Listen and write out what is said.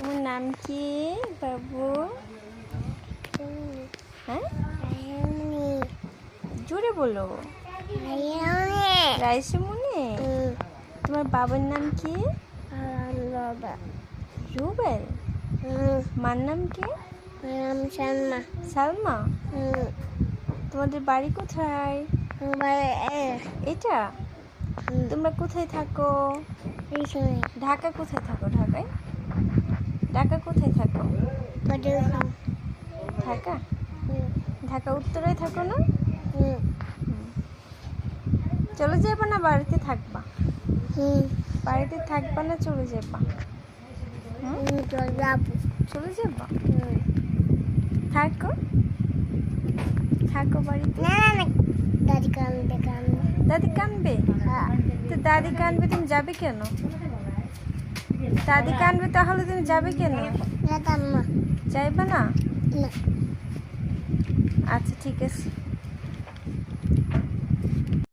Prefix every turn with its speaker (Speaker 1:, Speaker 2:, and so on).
Speaker 1: তোমার নাম কি বাবু? হ্যাঁ, জোরে বলো। রাইসুমনি। তোমার বাবার নাম কি? রুবেল। মার নাম কি?
Speaker 2: সালমা।
Speaker 1: সালমা। তোমাদের বাড়ি কোথায়? এটা? তোমরা কোথায় থাকো? ঢাকা কোথায় থাকো? ঢাকা কোথায় থাকো? ঢাকা ঢাকা উত্তরায় থাকো না? চলে যাবা না বাড়িতে থাকবা? বাড়িতে থাকবা না চলে যাবা? চলে যাবা? থাকো থাকো বাড়িতে।
Speaker 2: দাদি কানবে।
Speaker 1: দাদি কানবে? তো দাদি কানবে, তুমি যাবে কেন? দাদি কানবে তাহলে তুমি যাবে কেন? যাইবা না? আচ্ছা ঠিক আছে।